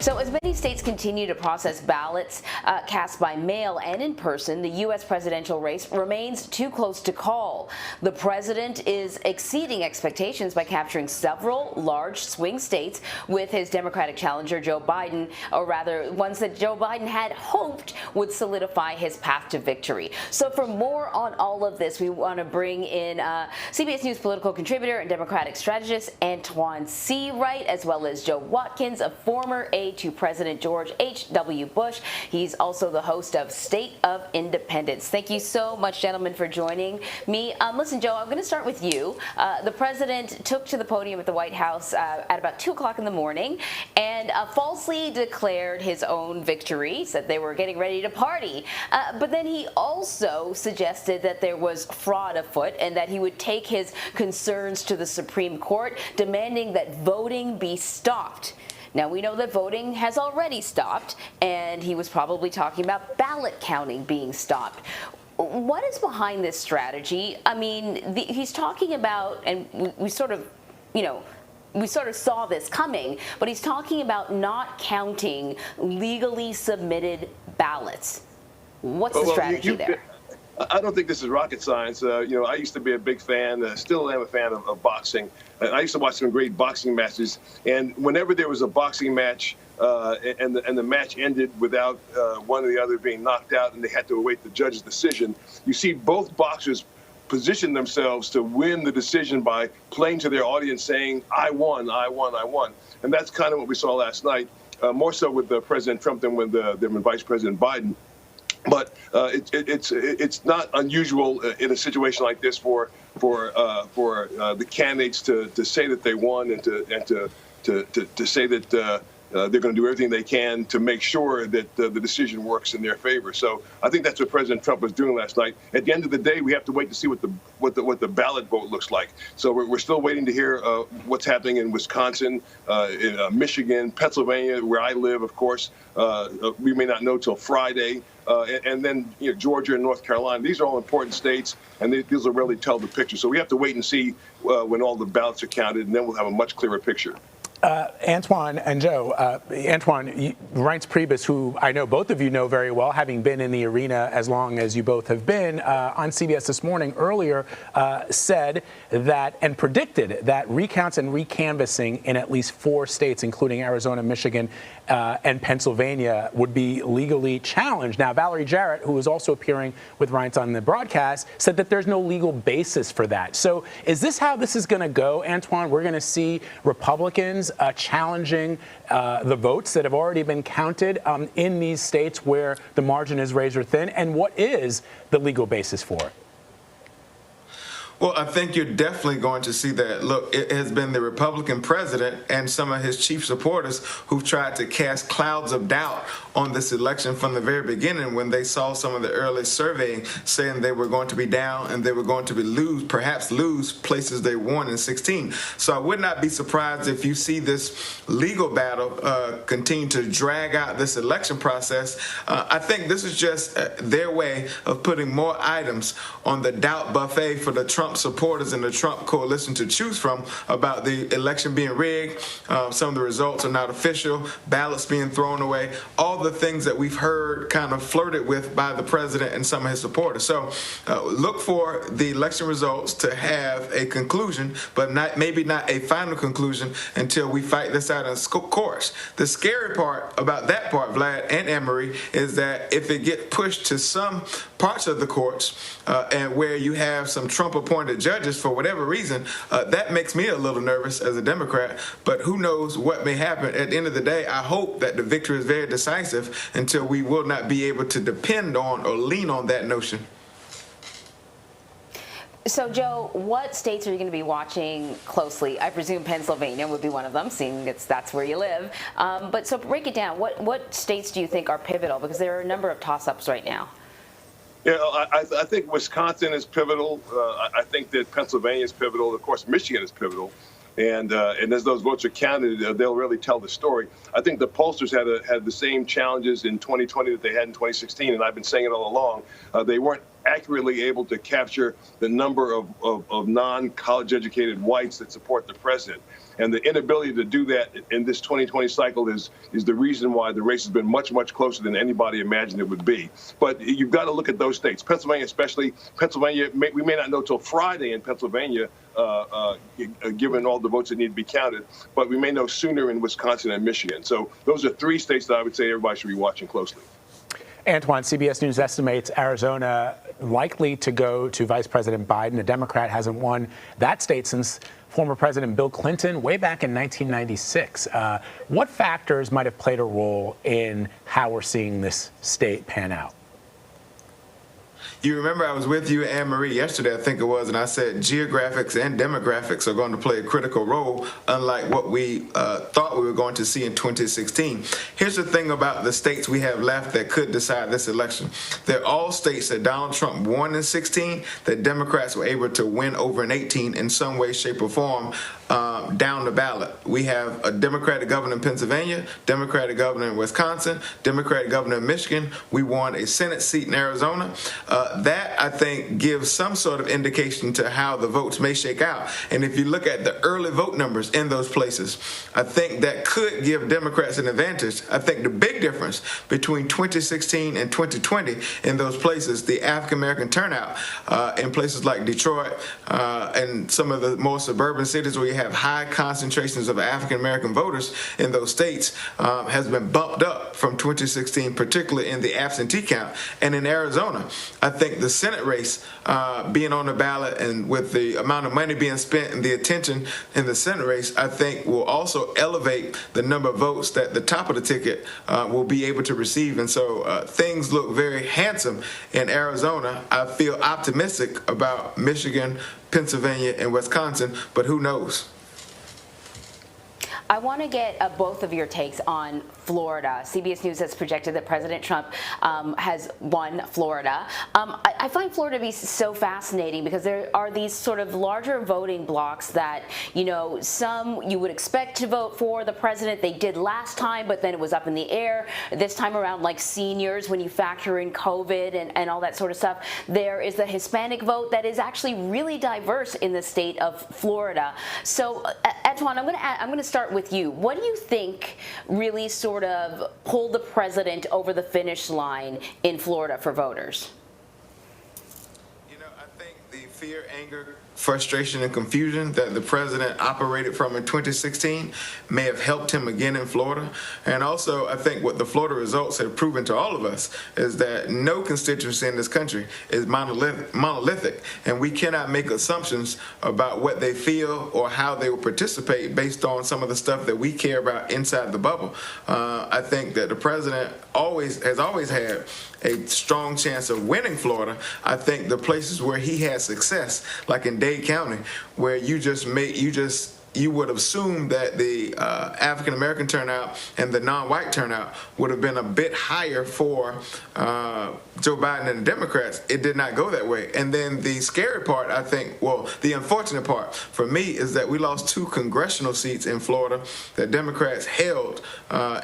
So as many states continue to process ballots cast by mail and in person, the U.S. presidential race remains too close to call. The president is exceeding expectations by capturing several large swing states with his Democratic challenger Joe Biden, or rather ones that Joe Biden had hoped would solidify his path to victory. So for more on all of this, we want to bring in CBS News political contributor and Democratic strategist Antjuan Seawright, as well as Joe Watkins, a former aide to President George H.W. Bush. He's also the host of State of Independence. Thank you so much, gentlemen, for joining me. Listen, Joe, I'm going to start with you. The president took to the podium at the White House at about 2 o'clock in the morning and falsely declared his own victory, said they were getting ready to party. But then he also suggested that there was fraud afoot and that he would take his concerns to the Supreme Court, demanding that voting be stopped. Now, we know that voting has already stopped, and he was probably talking about ballot counting being stopped. What is behind this strategy? I mean, he's talking about, and we sort of, we sort of saw this coming, but he's talking about not counting legally submitted ballots. What's the strategy there? I don't think this is rocket science. I used to be a big fan, still am a fan of boxing. I used to watch some great boxing matches, and whenever there was a boxing match and the match ended without one or the other being knocked out and they had to await the judge's decision, you see both boxers position themselves to win the decision by playing to their audience saying, I won, I won, I won. And that's kind of what we saw last night, more so with President Trump than with Vice President Biden. But it's not unusual in a situation like this for the candidates to say that they won and to say that they're going to do everything they can to make sure that the decision works in their favor. So I think that's what President Trump was doing last night. At the end of the day, we have to wait to see what the ballot vote looks like. So we're still waiting to hear what's happening in Wisconsin, in Michigan, Pennsylvania, where I live, of course. We may not know till Friday. And then Georgia and North Carolina. These are all important states, and these will really tell the picture. So we have to wait and see when all the ballots are counted, and then we'll have a much clearer picture. Antjuan and Joe, Antjuan, Reince Priebus, who I know both of you know very well, having been in the arena as long as you both have been, on CBS this morning earlier said that and predicted that recounts and recanvassing in at least 4 states, including Arizona, Michigan, and Pennsylvania, would be legally challenged. Now, Valerie Jarrett, who was also appearing with Reince on the broadcast, said that there's no legal basis for that. So is this how this is going to go, Antjuan? We're going to see Republicans challenging the votes that have already been counted in these states where the margin is razor thin? And what is the legal basis for it? Well, I think you're definitely going to see that. Look, it has been the Republican president and some of his chief supporters who've tried to cast clouds of doubt on this election from the very beginning when they saw some of the early surveying saying they were going to be down and they were going to perhaps lose places they won in 16. So I would not be surprised if you see this legal battle continue to drag out this election process. I think this is just their way of putting more items on the doubt buffet for the Trump supporters and the Trump coalition to choose from about the election being rigged. Some of the results are not official, ballots being thrown away, all the things that we've heard kind of flirted with by the president and some of his supporters. So look for the election results to have a conclusion, but maybe not a final conclusion until we fight this out in courts. The scary part about that part, Vlad and Anne-Marie, is that if it gets pushed to some parts of the courts and where you have some Trump-appointed judges for whatever reason, that makes me a little nervous as a Democrat, but who knows what may happen. At the end of the day, I hope that the victory is very decisive until we will not be able to depend on or lean on that notion. So, Joe, what states are you going to be watching closely? I presume Pennsylvania would be one of them, seeing that's where you live. But so break it down. What states do you think are pivotal? Because there are a number of toss-ups right now. I think Wisconsin is pivotal. I think that Pennsylvania is pivotal. Of course, Michigan is pivotal. And as those votes are counted, they'll really tell the story. I think the pollsters had the same challenges in 2020 that they had in 2016, and I've been saying it all along. They weren't accurately able to capture the number of non-college educated whites that support the president. And the inability to do that in this 2020 cycle is the reason why the race has been much, much closer than anybody imagined it would be. But you've got to look at those states, Pennsylvania especially. Pennsylvania, we may not know till Friday in Pennsylvania, given all the votes that need to be counted, but we may know sooner in Wisconsin and Michigan. So those are three states that I would say everybody should be watching closely. Antjuan, CBS News estimates Arizona likely to go to Vice President Biden. A Democrat hasn't won that state since former President Bill Clinton way back in 1996. What factors might have played a role in how we're seeing this state pan out? You remember I was with you, Anne Marie, yesterday, I think it was, and I said geographics and demographics are going to play a critical role, unlike what we thought we were going to see in 2016. Here's the thing about the states we have left that could decide this election. They're all states that Donald Trump won in 16, that Democrats were able to win over in 18 in some way, shape, or form down the ballot. We have a Democratic governor in Pennsylvania, Democratic governor in Wisconsin, Democratic governor in Michigan. We won a Senate seat in Arizona. That, I think, gives some sort of indication to how the votes may shake out. And if you look at the early vote numbers in those places, I think that could give Democrats an advantage. I think the big difference between 2016 and 2020 in those places, the African-American turnout in places like Detroit and some of the more suburban cities where you have high concentrations of African-American voters in those states has been bumped up from 2016, particularly in the absentee count. And in Arizona, I think the Senate race being on the ballot and with the amount of money being spent and the attention in the Senate race, I think will also elevate the number of votes that the top of the ticket will be able to receive. And so things look very handsome in Arizona. I feel optimistic about Michigan, Pennsylvania, and Wisconsin, but who knows? I want to get both of your takes on Florida. CBS News has projected that President Trump has won Florida. I find Florida to be so fascinating because there are these sort of larger voting blocks that, you know, some you would expect to vote for the president. They did last time, but then it was up in the air. This time around, like seniors, when you factor in COVID and all that sort of stuff, there is the Hispanic vote that is actually really diverse in the state of Florida. So, Antjuan, I'm going to start with you. What do you think really sort of pulled the president over the finish line in Florida for voters? You know, I think the fear, anger, frustration, and confusion that the president operated from in 2016 may have helped him again in Florida. And also, I think what the Florida results have proven to all of us is that no constituency in this country is monolithic, and we cannot make assumptions about what they feel or how they will participate based on some of the stuff that we care about inside the bubble. I think that the president has always had a strong chance of winning Florida. I think the places where he had success, like in Dade County, where you would assume that the African-American turnout and the non-white turnout would have been a bit higher for Joe Biden and the Democrats. It did not go that way. And then the scary part, I think, well, the unfortunate part for me is that we lost 2 congressional seats in Florida that Democrats held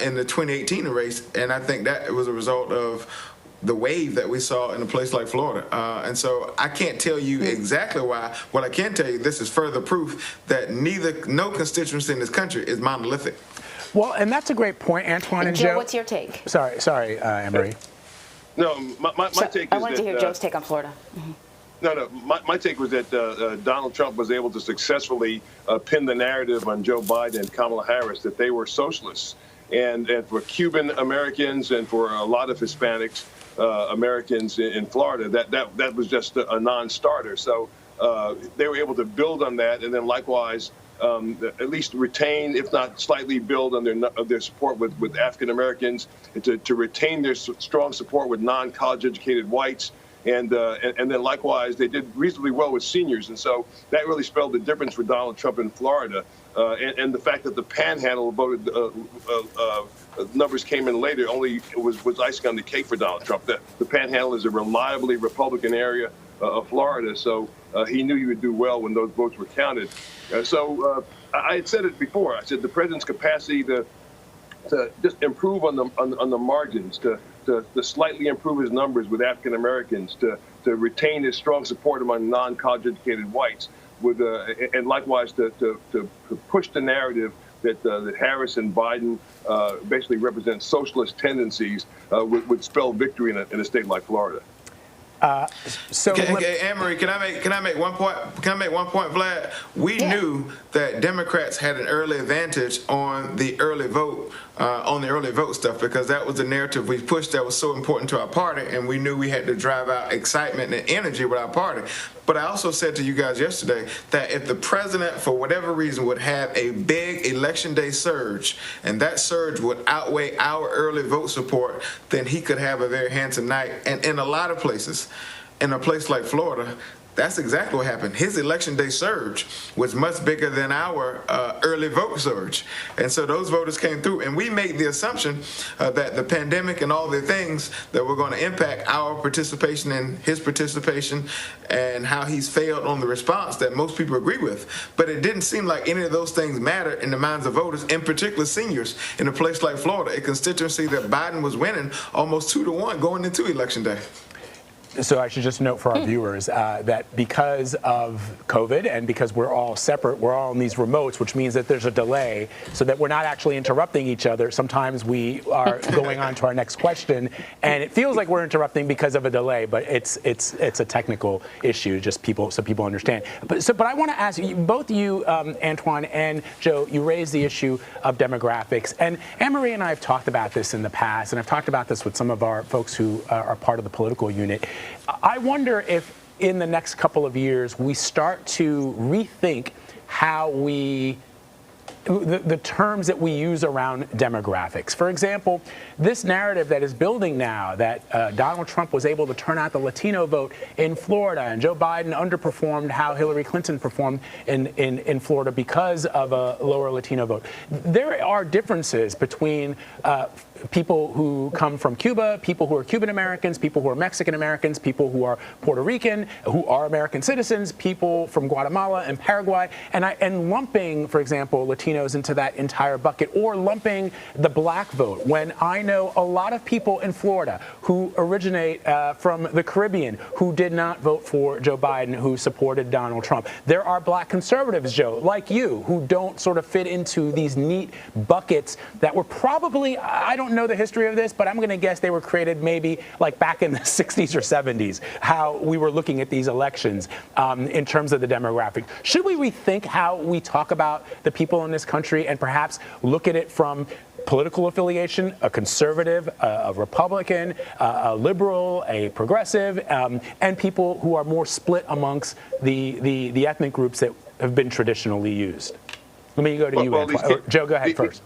in the 2018 race, and I think that was a result of the wave that we saw in a place like Florida. And so I can't tell you exactly why. What I can tell you, this is further proof that no constituency in this country is monolithic. Well, and that's a great point, Antjuan and Joe. What's your take? Sorry, Anne-Marie. No, my take is I wanted to hear Joe's take on Florida. No, my take was that Donald Trump was able to successfully pin the narrative on Joe Biden and Kamala Harris that they were socialists. And for Cuban Americans and for a lot of Hispanics, Americans in Florida, that was just a non-starter. So they were able to build on that, and then likewise at least retain, if not slightly build on their support with African Americans, to retain their strong support with non-college educated whites. And then likewise, they did reasonably well with seniors. And so that really spelled the difference for Donald Trump in Florida. And the fact that the Panhandle voted numbers came in later only was icing on the cake for Donald Trump. The Panhandle is a reliably Republican area of Florida, so he knew he would do well when those votes were counted. I had said it before. I said the president's capacity to just improve on the margins, to slightly improve his numbers with African Americans, to retain his strong support among non-college educated whites, and likewise to push the narrative that Harris and Biden basically represent socialist tendencies would spell victory in a state like Florida. Anne-Marie, can I make one point? Vlad? We knew that Democrats had an early advantage on the early vote, stuff, because that was the narrative we pushed that was so important to our party, and we knew we had to drive out excitement and energy with our party. But I also said to you guys yesterday that if the president, for whatever reason, would have a big election day surge, and that surge would outweigh our early vote support, then he could have a very handsome night. And in a lot of places, in a place like Florida, that's exactly what happened. His election day surge was much bigger than our early vote surge. And so those voters came through. And we made the assumption that the pandemic and all the things that were going to impact our participation and his participation and how he's failed on the response that most people agree with. But it didn't seem like any of those things matter in the minds of voters, in particular seniors, in a place like Florida, a constituency that Biden was winning almost 2-1 going into Election Day. So I should just note for our viewers that because of COVID and because we're all separate, we're all in these remotes, which means that there's a delay, so that we're not actually interrupting each other. Sometimes we are going on to our next question, and it feels like we're interrupting because of a delay, but it's a technical issue, just so people understand. But I want to ask you, both you, Antjuan and Joe, you raised the issue of demographics, and Anne-Marie and I have talked about this in the past, and I've talked about this with some of our folks who are part of the political unit. I wonder if in the next couple of years we start to rethink how the terms that we use around demographics. For example, this narrative that is building now that Donald Trump was able to turn out the Latino vote in Florida and Joe Biden underperformed how Hillary Clinton performed in Florida because of a lower Latino vote. There are differences between people who come from Cuba, people who are Cuban Americans, people who are Mexican Americans, people who are Puerto Rican, who are American citizens, people from Guatemala and Paraguay, and lumping, for example, Latinos into that entire bucket, or lumping the black vote, when I know a lot of people in Florida who originate from the Caribbean who did not vote for Joe Biden, who supported Donald Trump. There are black conservatives, Joe, like you, who don't sort of fit into these neat buckets that were probably, I don't know the history of this, but I'm going to guess they were created maybe like back in the 60s or 70s, how we were looking at these elections in terms of the demographic. Should we rethink how we talk about the people in this country and perhaps look at it from political affiliation, a conservative, a Republican, a liberal, a progressive, and people who are more split amongst the ethnic groups that have been traditionally used? Let me go to you, Joe, go ahead first.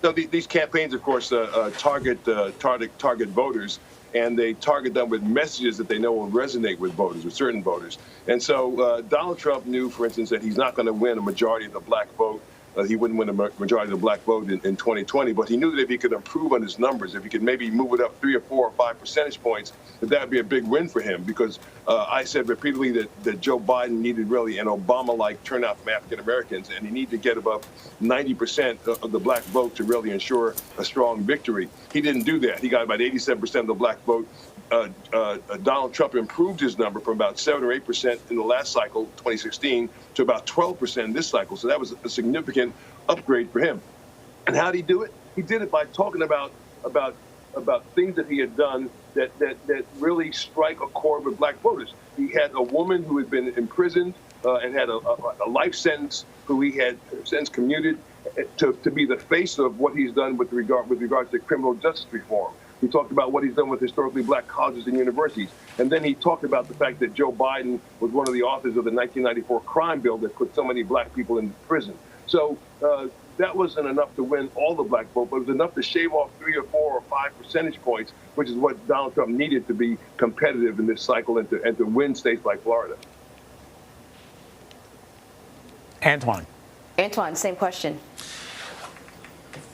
So these campaigns, of course, target voters, and they target them with messages that they know will resonate with voters, with certain voters. And so Donald Trump knew, for instance, that he's not going to win a majority of the black vote. He wouldn't win a majority of the black vote in 2020, but he knew that if he could improve on his numbers, if he could maybe move it up 3 or 4 or 5 percentage points, that would be a big win for him. Because I said repeatedly that Joe Biden needed really an Obama-like turnout from African Americans, and he needed to get above 90% of the black vote to really ensure a strong victory. He didn't do that. He got about 87% of the black vote. Donald Trump improved his number from about 7 or 8% in the last cycle, 2016, to about 12% this cycle. So that was a significant upgrade for him. And how did he do it? He did it by talking about things that he had done that really strike a chord with black voters. He had a woman who had been imprisoned and had a life sentence, who he had since commuted to be the face of what he's done with regards to criminal justice reform. He talked about what he's done with historically black colleges and universities. And then he talked about the fact that Joe Biden was one of the authors of the 1994 crime bill that put so many black people in prison. So that wasn't enough to win all the black vote, but it was enough to shave off 3 or 4 or 5 percentage points, which is what Donald Trump needed to be competitive in this cycle and to win states like Florida. Antjuan, same question.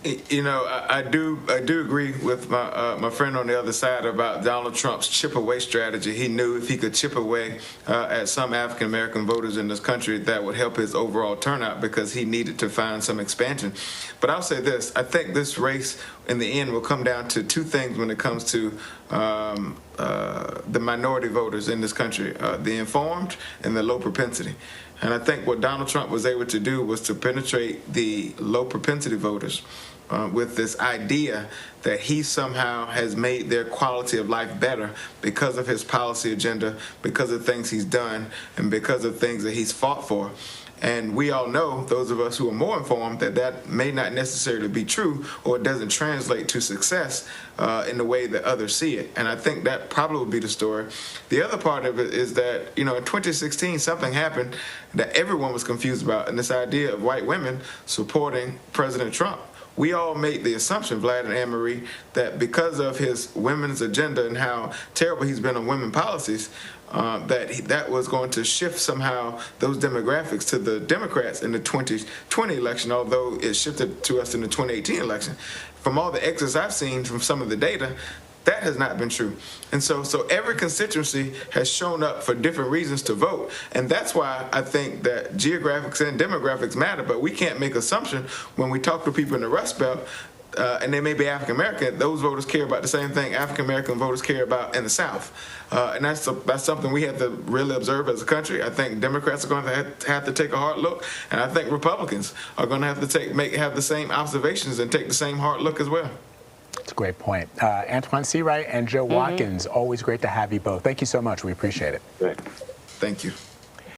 You know, I do agree with my friend on the other side about Donald Trump's chip away strategy. He knew if he could chip away at some African American voters in this country, that would help his overall turnout because he needed to find some expansion. But I'll say this: I think this race in the end will come down to two things when it comes to the minority voters in this country: the informed and the low propensity. And I think what Donald Trump was able to do was to penetrate the low propensity voters with this idea that he somehow has made their quality of life better because of his policy agenda, because of things he's done, and because of things that he's fought for. And we all know, those of us who are more informed, that that may not necessarily be true, or it doesn't translate to success in the way that others see it. And I think that probably would be the story. The other part of it is that, you know, in 2016, something happened that everyone was confused about, and this idea of white women supporting President Trump. We all made the assumption, Vlad and Anne-Marie, that because of his women's agenda and how terrible he's been on women policies, that was going to shift somehow those demographics to the Democrats in the 2020 election, although it shifted to us in the 2018 election. From all the exits I've seen from some of the data, that has not been true. And so every constituency has shown up for different reasons to vote. And that's why I think that geographics and demographics matter, but we can't make assumption when we talk to people in the Rust Belt, and they may be African American, those voters care about the same thing African American voters care about in the South. And that's something we have to really observe as a country. I think Democrats are going to have to take a hard look, and I think Republicans are going to have to have the same observations and take the same hard look as well. That's a great point. Antjuan Seawright and Joe Watkins, always great to have you both. Thank you so much. We appreciate it. Right. Thank you.